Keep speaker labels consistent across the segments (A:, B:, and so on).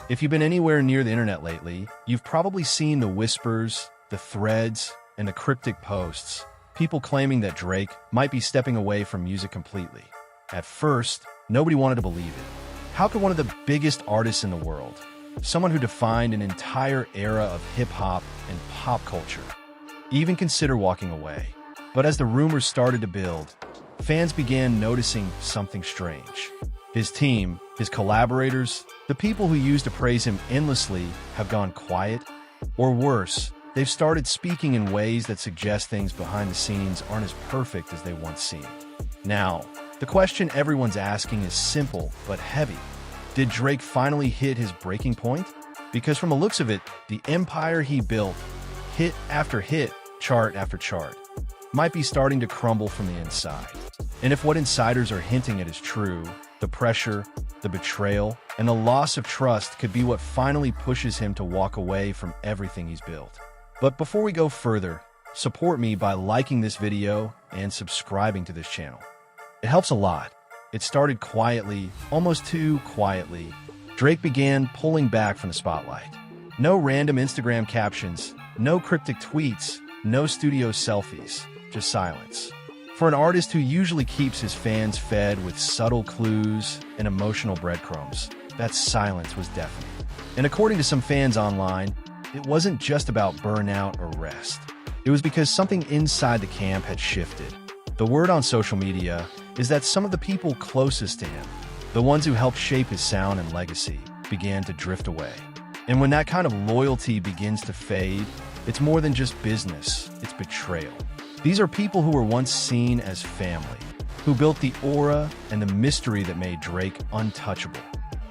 A: If you've been anywhere near the internet lately, you've probably seen the whispers, the threads, and the cryptic posts, people claiming that Drake might be stepping away from music completely. At first, nobody wanted to believe it. How could one of the biggest artists in the world, someone who defined an entire era of hip-hop and pop culture, even consider walking away? But as the rumors started to build, fans began noticing something strange. His team, his collaborators, the people who used to praise him endlessly have gone quiet. Or worse, they've started speaking in ways that suggest things behind the scenes aren't as perfect as they once seemed. Now, the question everyone's asking is simple but heavy. Did Drake finally hit his breaking point? Because from the looks of it, the empire he built, hit after hit, chart after chart, might be starting to crumble from the inside. And if what insiders are hinting at is true, the pressure, the betrayal, and the loss of trust could be what finally pushes him to walk away from everything he's built. But before we go further, support me by liking this video and subscribing to this channel. It helps a lot. It started quietly, almost too quietly. Drake began pulling back from the spotlight. No random Instagram captions, no cryptic tweets, no studio selfies, just silence. For an artist who usually keeps his fans fed with subtle clues and emotional breadcrumbs, that silence was deafening. And according to some fans online, it wasn't just about burnout or rest. It was because something inside the camp had shifted. The word on social media is that some of the people closest to him, the ones who helped shape his sound and legacy, began to drift away. And when that kind of loyalty begins to fade, it's more than just business, it's betrayal. These are people who were once seen as family, who built the aura and the mystery that made Drake untouchable.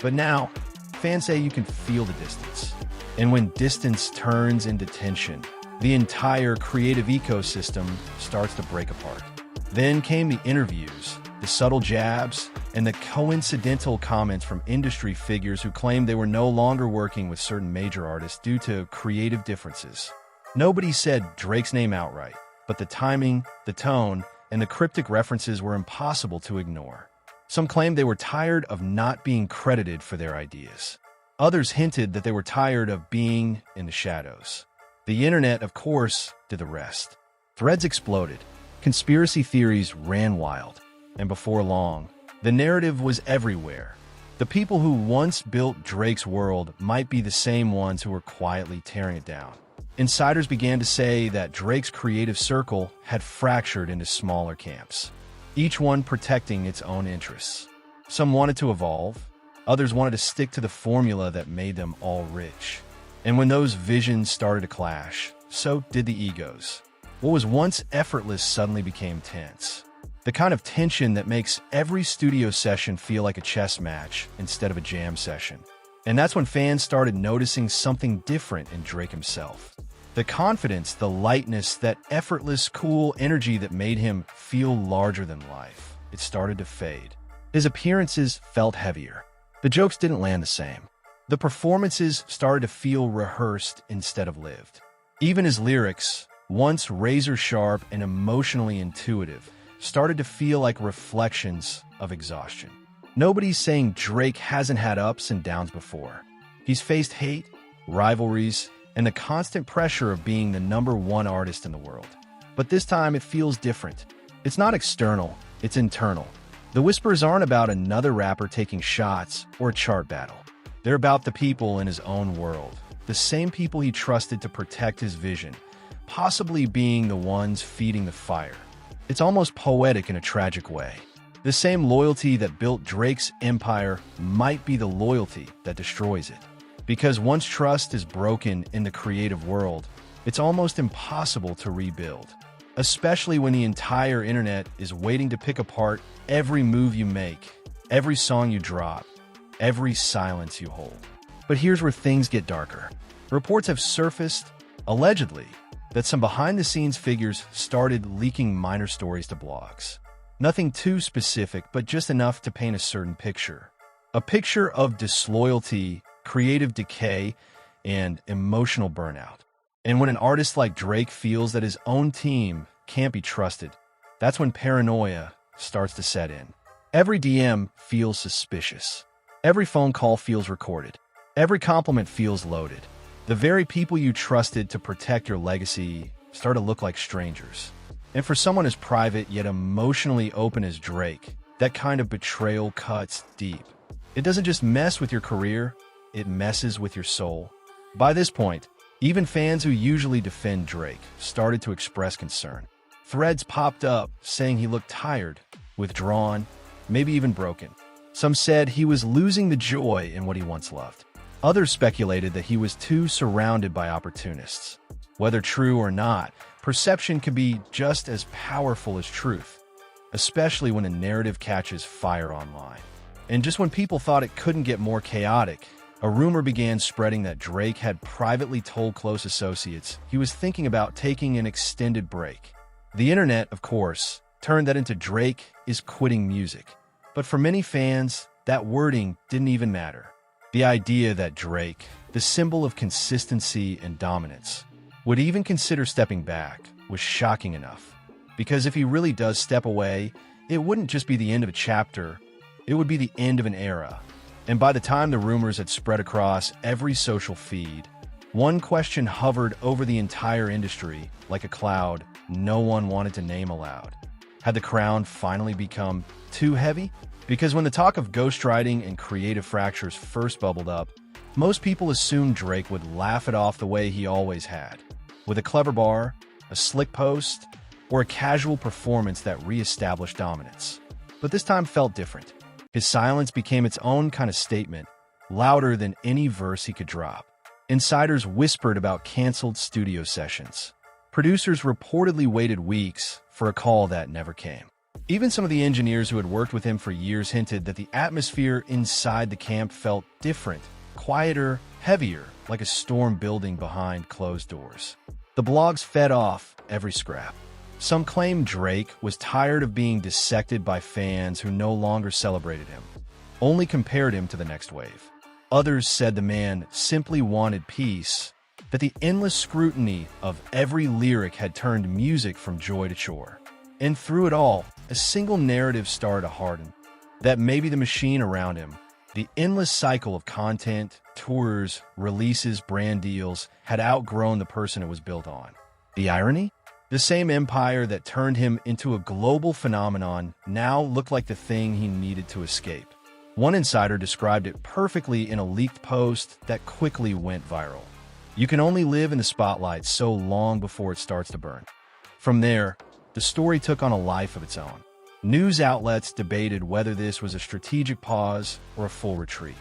A: But now, fans say you can feel the distance. And when distance turns into tension, the entire creative ecosystem starts to break apart. Then came the interviews, the subtle jabs, and the coincidental comments from industry figures who claimed they were no longer working with certain major artists due to creative differences. Nobody said Drake's name outright, but the timing, the tone, and the cryptic references were impossible to ignore. Some claimed they were tired of not being credited for their ideas. Others hinted that they were tired of being in the shadows. The internet, of course, did the rest. Threads exploded. Conspiracy theories ran wild. And before long, the narrative was everywhere. The people who once built Drake's world might be the same ones who were quietly tearing it down. Insiders began to say that Drake's creative circle had fractured into smaller camps, each one protecting its own interests. Some wanted to evolve, others wanted to stick to the formula that made them all rich. And when those visions started to clash, so did the egos. What was once effortless suddenly became tense. The kind of tension that makes every studio session feel like a chess match instead of a jam session. And that's when fans started noticing something different in Drake himself. The confidence, the lightness, that effortless, cool energy that made him feel larger than life. It started to fade. His appearances felt heavier. The jokes didn't land the same. The performances started to feel rehearsed instead of lived. Even his lyrics, once razor-sharp and emotionally intuitive, started to feel like reflections of exhaustion. Nobody's saying Drake hasn't had ups and downs before. He's faced hate, rivalries, and the constant pressure of being the #1 artist in the world. But this time it feels different. It's not external, it's internal. The whispers aren't about another rapper taking shots or a chart battle. They're about the people in his own world, the same people he trusted to protect his vision, possibly being the ones feeding the fire. It's almost poetic in a tragic way. The same loyalty that built Drake's empire might be the loyalty that destroys it. Because once trust is broken in the creative world, it's almost impossible to rebuild. Especially when the entire internet is waiting to pick apart every move you make, every song you drop, every silence you hold. But here's where things get darker. Reports have surfaced, allegedly, that some behind-the-scenes figures started leaking minor stories to blogs. Nothing too specific, but just enough to paint a certain picture. A picture of disloyalty, creative decay, and emotional burnout. And when an artist like Drake feels that his own team can't be trusted, that's when paranoia starts to set in. Every DM feels suspicious. Every phone call feels recorded. Every compliment feels loaded. The very people you trusted to protect your legacy start to look like strangers. And for someone as private yet emotionally open as Drake, that kind of betrayal cuts deep. It doesn't just mess with your career, it messes with your soul. By this point, even fans who usually defend Drake started to express concern. Threads popped up saying he looked tired, withdrawn, maybe even broken. Some said he was losing the joy in what he once loved. Others speculated that he was too surrounded by opportunists. Whether true or not, perception can be just as powerful as truth, especially when a narrative catches fire online. And just when people thought it couldn't get more chaotic, a rumor began spreading that Drake had privately told close associates he was thinking about taking an extended break. The internet, of course, turned that into Drake is quitting music. But for many fans, that wording didn't even matter. The idea that Drake, the symbol of consistency and dominance, would even consider stepping back was shocking enough. Because if he really does step away, it wouldn't just be the end of a chapter, it would be the end of an era. And by the time the rumors had spread across every social feed, one question hovered over the entire industry like a cloud no one wanted to name aloud. Had the crown finally become too heavy? Because when the talk of ghostwriting and creative fractures first bubbled up, most people assumed Drake would laugh it off the way he always had, with a clever bar, a slick post, or a casual performance that re-established dominance. But this time felt different. His silence became its own kind of statement, louder than any verse he could drop. Insiders whispered about canceled studio sessions. Producers reportedly waited weeks for a call that never came. Even some of the engineers who had worked with him for years hinted that the atmosphere inside the camp felt different, quieter, heavier, like a storm building behind closed doors. The blogs fed off every scrap. Some claimed Drake was tired of being dissected by fans who no longer celebrated him, only compared him to the next wave. Others said the man simply wanted peace, that the endless scrutiny of every lyric had turned music from joy to chore. And through it all, a single narrative started to harden, that maybe the machine around him, the endless cycle of content, tours, releases, brand deals, had outgrown the person it was built on. The irony? The same empire that turned him into a global phenomenon now looked like the thing he needed to escape. One insider described it perfectly in a leaked post that quickly went viral. You can only live in the spotlight so long before it starts to burn. From there, the story took on a life of its own. News outlets debated whether this was a strategic pause or a full retreat.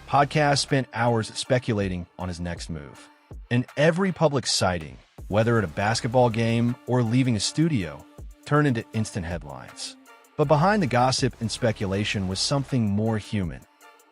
A: Podcasts spent hours speculating on his next move. And every public sighting, whether at a basketball game or leaving a studio, turned into instant headlines. But behind the gossip and speculation was something more human: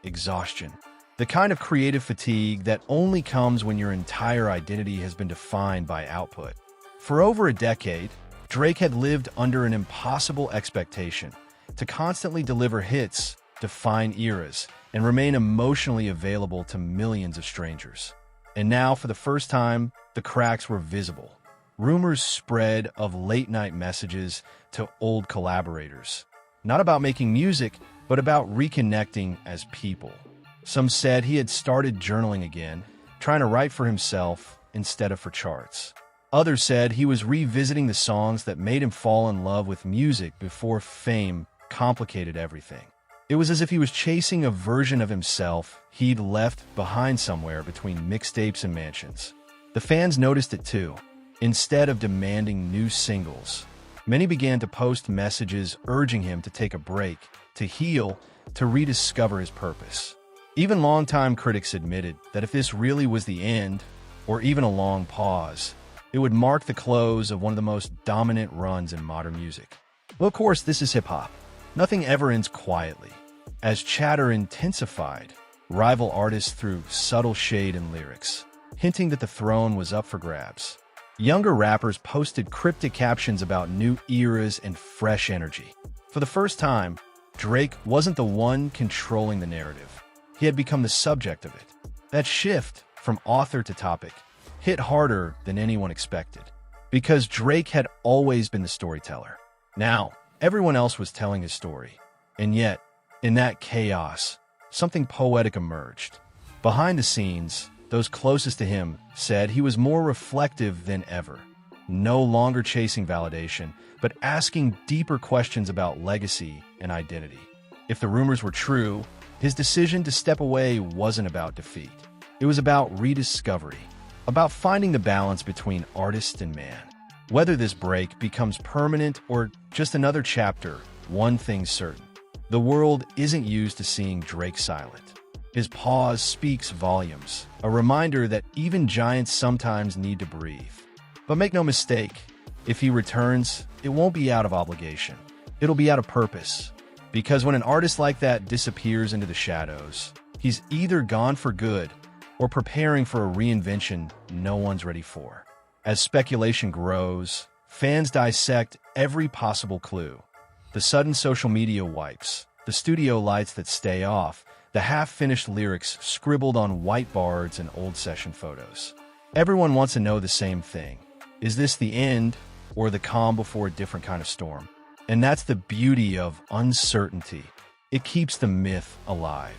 A: exhaustion. The kind of creative fatigue that only comes when your entire identity has been defined by output. For over a decade, Drake had lived under an impossible expectation to constantly deliver hits, define eras, and remain emotionally available to millions of strangers. And now, for the first time, the cracks were visible. Rumors spread of late-night messages to old collaborators, not about making music, but about reconnecting as people. Some said he had started journaling again, trying to write for himself instead of for charts. Others said he was revisiting the songs that made him fall in love with music before fame complicated everything. It was as if he was chasing a version of himself he'd left behind somewhere between mixtapes and mansions. The fans noticed it too. Instead of demanding new singles, many began to post messages urging him to take a break, to heal, to rediscover his purpose. Even longtime critics admitted that if this really was the end, or even a long pause, it would mark the close of one of the most dominant runs in modern music. Well, of course, this is hip-hop. Nothing ever ends quietly. As chatter intensified, rival artists threw subtle shade in lyrics, hinting that the throne was up for grabs. Younger rappers posted cryptic captions about new eras and fresh energy. For the first time, Drake wasn't the one controlling the narrative. He had become the subject of it. That shift from author to topic hit harder than anyone expected, because Drake had always been the storyteller. Now, everyone else was telling his story. And yet, in that chaos, something poetic emerged. Behind the scenes, those closest to him said he was more reflective than ever, no longer chasing validation, but asking deeper questions about legacy and identity. If the rumors were true, his decision to step away wasn't about defeat. It was about rediscovery, about finding the balance between artist and man. Whether this break becomes permanent or just another chapter, one thing's certain. The world isn't used to seeing Drake silent. His pause speaks volumes, a reminder that even giants sometimes need to breathe. But make no mistake, if he returns, it won't be out of obligation. It'll be out of purpose. Because when an artist like that disappears into the shadows, he's either gone for good or preparing for a reinvention no one's ready for. As speculation grows, fans dissect every possible clue. The sudden social media wipes, the studio lights that stay off, the half-finished lyrics scribbled on whiteboards and old session photos. Everyone wants to know the same thing. Is this the end or the calm before a different kind of storm? And that's the beauty of uncertainty. It keeps the myth alive.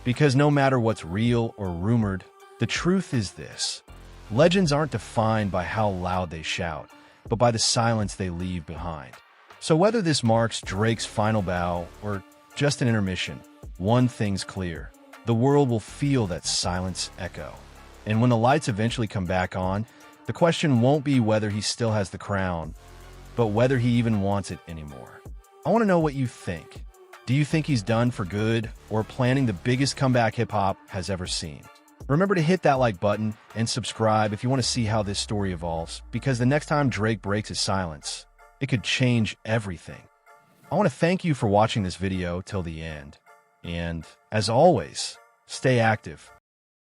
A: Because no matter what's real or rumored, the truth is this. Legends aren't defined by how loud they shout, but by the silence they leave behind. So whether this marks Drake's final bow or just an intermission, one thing's clear. The world will feel that silence echo. And when the lights eventually come back on, the question won't be whether he still has the crown, but whether he even wants it anymore. I want to know what you think. Do you think he's done for good or planning the biggest comeback hip-hop has ever seen? Remember to hit that like button and subscribe if you want to see how this story evolves, because the next time Drake breaks his silence, it could change everything. I want to thank you for watching this video till the end. And, as always, stay active,